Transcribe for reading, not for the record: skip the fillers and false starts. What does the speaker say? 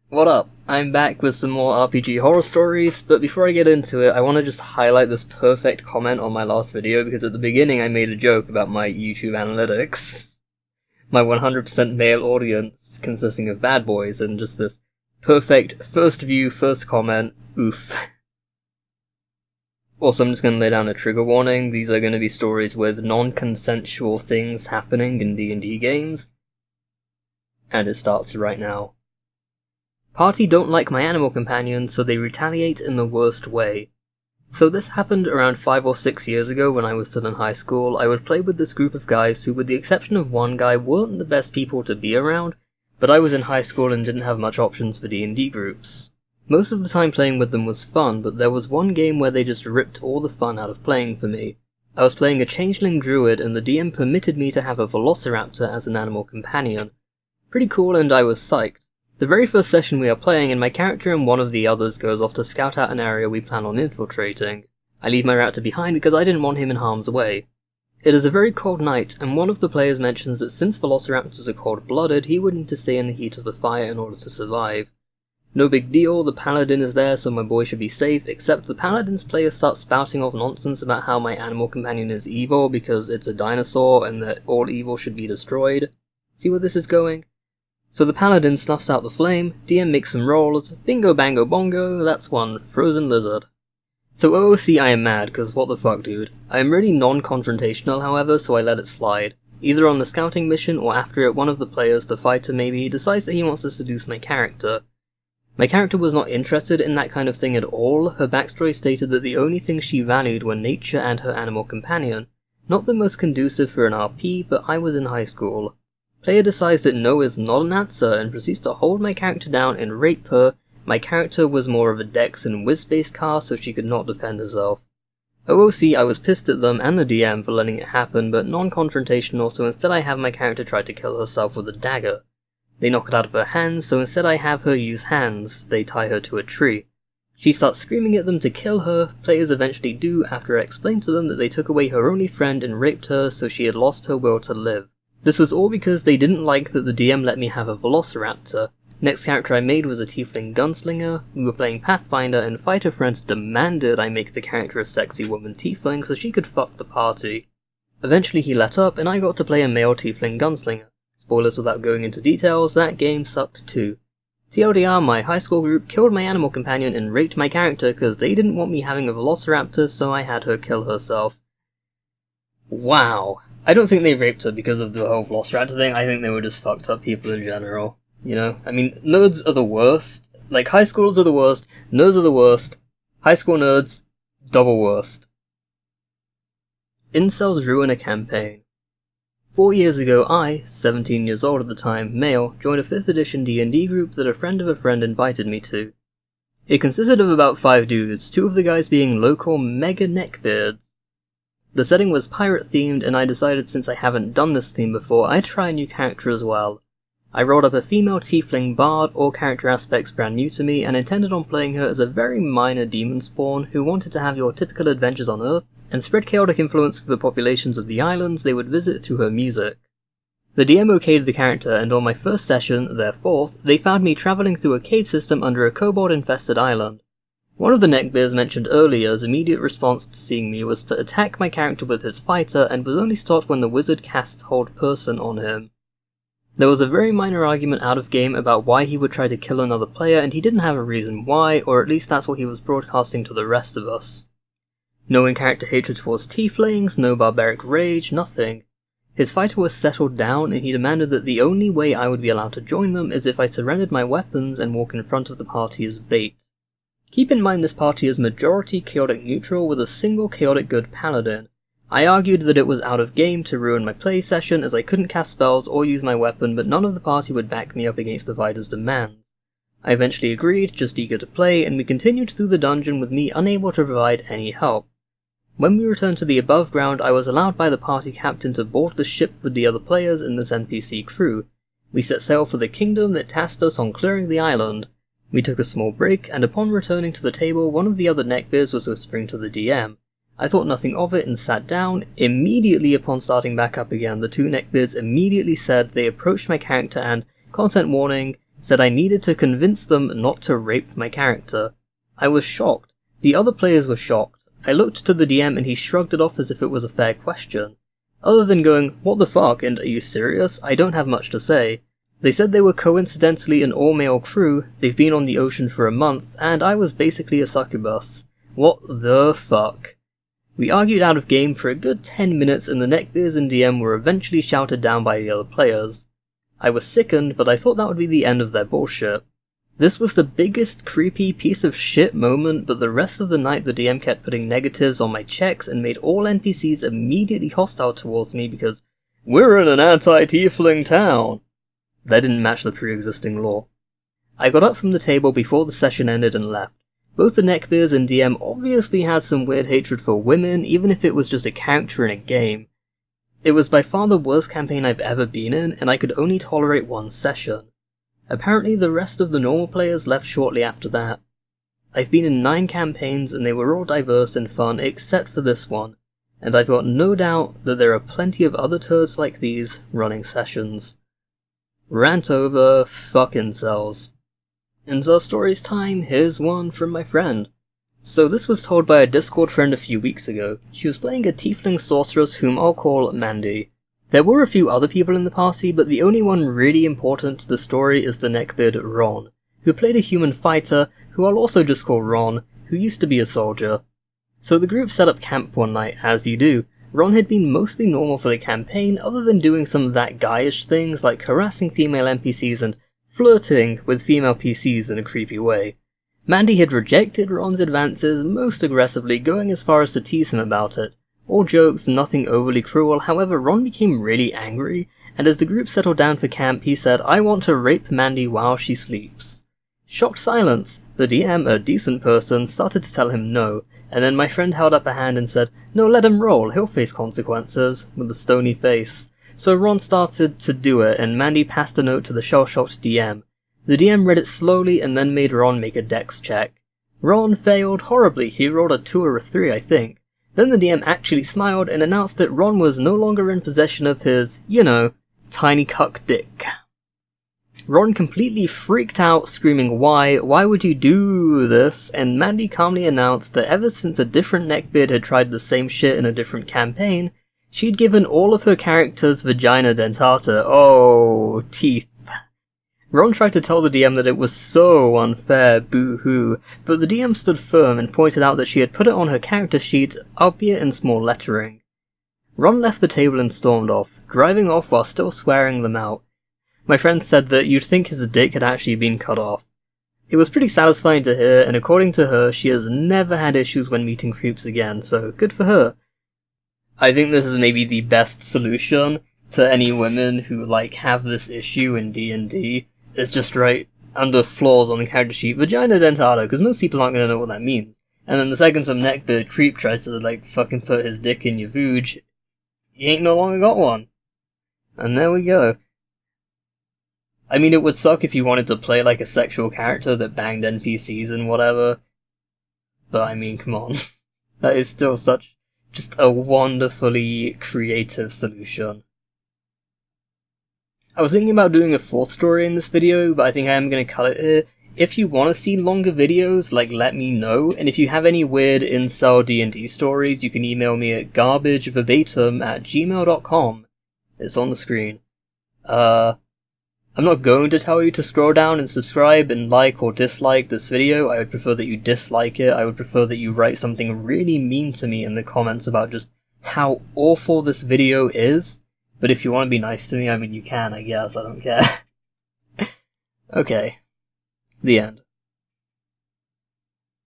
What up? I'm back with some more RPG horror stories, but before I get into it, I want to just highlight this perfect comment on my last video because at the beginning I made a joke about my YouTube analytics. My 100% male audience consisting of bad boys, and just this perfect first view, first comment, oof. Also, I'm just going to lay down a trigger warning. These are going to be stories with non-consensual things happening in D&D games. And it starts right now. Party don't like my animal companion, so they retaliate in the worst way. So this happened around 5 or 6 years ago when I was still in high school. I would play with this group of guys who, with the exception of one guy, weren't the best people to be around, but I was in high school and didn't have much options for D&D groups. Most of the time playing with them was fun, but there was one game where they just ripped all the fun out of playing for me. I was playing a changeling druid and the DM permitted me to have a velociraptor as an animal companion. Pretty cool, and I was psyched. The very first session we are playing, and my character and one of the others goes off to scout out an area we plan on infiltrating. I leave my raptor behind because I didn't want him in harm's way. It is a very cold night, and one of the players mentions that since velociraptors are cold-blooded, he would need to stay in the heat of the fire in order to survive. No big deal, the paladin is there so my boy should be safe, except the paladin's player starts spouting off nonsense about how my animal companion is evil because it's a dinosaur and that all evil should be destroyed. See where this is going? So the paladin snuffs out the flame, DM makes some rolls, bingo bango bongo, that's one frozen lizard. So OOC I am mad, cause what the fuck dude. I am really non-confrontational however, so I let it slide. Either on the scouting mission or after it, one of the players, the fighter maybe, decides that he wants to seduce my character. My character was not interested in that kind of thing at all. Her backstory stated that the only things she valued were nature and her animal companion. Not the most conducive for an RP, but I was in high school. Player decides that no is not an answer and proceeds to hold my character down and rape her. My character was more of a dex and whiz-based cast, so she could not defend herself. OOC, I was pissed at them and the DM for letting it happen, but non-confrontational, so instead I have my character try to kill herself with a dagger. They knock it out of her hands, so instead I have her use hands. They tie her to a tree. She starts screaming at them to kill her. Players eventually do after I explain to them that they took away her only friend and raped her, so she had lost her will to live. This was all because they didn't like that the DM let me have a velociraptor. Next character I made was a tiefling gunslinger. We were playing Pathfinder and fighter friends demanded I make the character a sexy woman tiefling so she could fuck the party. Eventually he let up and I got to play a male tiefling gunslinger. Spoilers without going into details, that game sucked too. TLDR, my high school group killed my animal companion and raped my character because they didn't want me having a velociraptor, so I had her kill herself. Wow. I don't think they raped her because of the whole velociraptor thing, I think they were just fucked up people in general. You know? I mean, nerds are the worst. Like, high schoolers are the worst, nerds are the worst. High school nerds, double worst. Incels ruin a campaign. 4 years ago I, 17 years old at the time, male, joined a 5th edition D&D group that a friend of a friend invited me to. It consisted of about 5 dudes, 2 of the guys being local mega neckbeards. The setting was pirate themed and I decided since I haven't done this theme before, I'd try a new character as well. I rolled up a female tiefling bard, all character aspects brand new to me, and intended on playing her as a very minor demon spawn who wanted to have your typical adventures on Earth, and spread chaotic influence through the populations of the islands they would visit through her music. The DM okayed the character, and on my first session, their 4th, they found me travelling through a cave system under a kobold-infested island. One of the neckbeards mentioned earlier's immediate response to seeing me was to attack my character with his fighter, and was only stopped when the wizard cast Hold Person on him. There was a very minor argument out of game about why he would try to kill another player, and he didn't have a reason why, or at least that's what he was broadcasting to the rest of us. No in-character hatred towards tieflings, no barbaric rage, nothing. His fighter was settled down and he demanded that the only way I would be allowed to join them is if I surrendered my weapons and walk in front of the party as bait. Keep in mind this party is majority chaotic neutral with a single chaotic good paladin. I argued that it was out of game to ruin my play session as I couldn't cast spells or use my weapon, but none of the party would back me up against the fighter's demands. I eventually agreed, just eager to play, and we continued through the dungeon with me unable to provide any help. When we returned to the above ground, I was allowed by the party captain to board the ship with the other players in this NPC crew. We set sail for the kingdom that tasked us on clearing the island. We took a small break, and upon returning to the table, one of the other neckbeards was whispering to the DM. I thought nothing of it and sat down. Immediately upon starting back up again, the 2 neckbeards immediately said they approached my character and, content warning, said I needed to convince them not to rape my character. I was shocked. The other players were shocked. I looked to the DM and he shrugged it off as if it was a fair question. Other than going, "What the fuck, and are you serious?" I don't have much to say. They said they were coincidentally an all-male crew, they've been on the ocean for a month, and I was basically a succubus. What the fuck? We argued out of game for a good 10 minutes and the Neckbeards and DM were eventually shouted down by the other players. I was sickened, but I thought that would be the end of their bullshit. This was the biggest creepy piece of shit moment, but the rest of the night the DM kept putting negatives on my checks and made all NPCs immediately hostile towards me because we're in an anti-tiefling town. That didn't match the pre-existing lore. I got up from the table before the session ended and left. Both the Neckbeards and DM obviously had some weird hatred for women, even if it was just a character in a game. It was by far the worst campaign I've ever been in, and I could only tolerate one session. Apparently the rest of the normal players left shortly after that. I've been in 9 campaigns and they were all diverse and fun except for this one, and I've got no doubt that there are plenty of other turds like these running sessions. Rant over, fuck incels. Incel stories time, here's one from my friend. So this was told by a Discord friend a few weeks ago. She was playing a tiefling sorceress whom I'll call Mandy. There were a few other people in the party, but the only one really important to the story is the neckbeard Ron, who played a human fighter, who I'll also just call Ron, who used to be a soldier. So the group set up camp one night, as you do. Ron had been mostly normal for the campaign, other than doing some of that guyish things like harassing female NPCs and flirting with female PCs in a creepy way. Mandy had rejected Ron's advances most aggressively, going as far as to tease him about it. All jokes, nothing overly cruel, however Ron became really angry, and as the group settled down for camp he said, "I want to rape Mandy while she sleeps." Shocked silence. The DM, a decent person, started to tell him no, and then my friend held up a hand and said, "No, let him roll, he'll face consequences," with a stony face. So Ron started to do it, and Mandy passed a note to the shell-shocked DM. The DM read it slowly and then made Ron make a dex check. Ron failed horribly, he rolled a 2 or a 3 I think. Then the DM actually smiled and announced that Ron was no longer in possession of his, tiny cuck dick. Ron completely freaked out, screaming, why would you do this? And Mandy calmly announced that ever since a different neckbeard had tried the same shit in a different campaign, she'd given all of her characters vagina dentata. Oh, teeth. Ron tried to tell the DM that it was so unfair, boo-hoo, but the DM stood firm and pointed out that she had put it on her character sheet, albeit in small lettering. Ron left the table and stormed off, driving off while still swearing them out. My friend said that you'd think his dick had actually been cut off. It was pretty satisfying to hear, and according to her, she has never had issues when meeting creeps again, so good for her. I think this is maybe the best solution to any women who, have this issue in D&D. It's just right under flaws on the character sheet, vagina dentata, because most people aren't going to know what that means. And then the second some neckbeard creep tries to, fucking put his dick in your vooj, he ain't no longer got one. And there we go. I mean, it would suck if you wanted to play, a sexual character that banged NPCs and whatever. But, I mean, come on. That is still just a wonderfully creative solution. I was thinking about doing a 4th story in this video, but I think I am going to cut it here. If you want to see longer videos, let me know, and if you have any weird incel D&D stories, you can email me at garbageverbatim@gmail.com. It's on the screen. I'm not going to tell you to scroll down and subscribe and like or dislike this video. I would prefer that you dislike it. I would prefer that you write something really mean to me in the comments about just how awful this video is. But if you want to be nice to me, I mean, you can, I guess. I don't care. Okay. The end.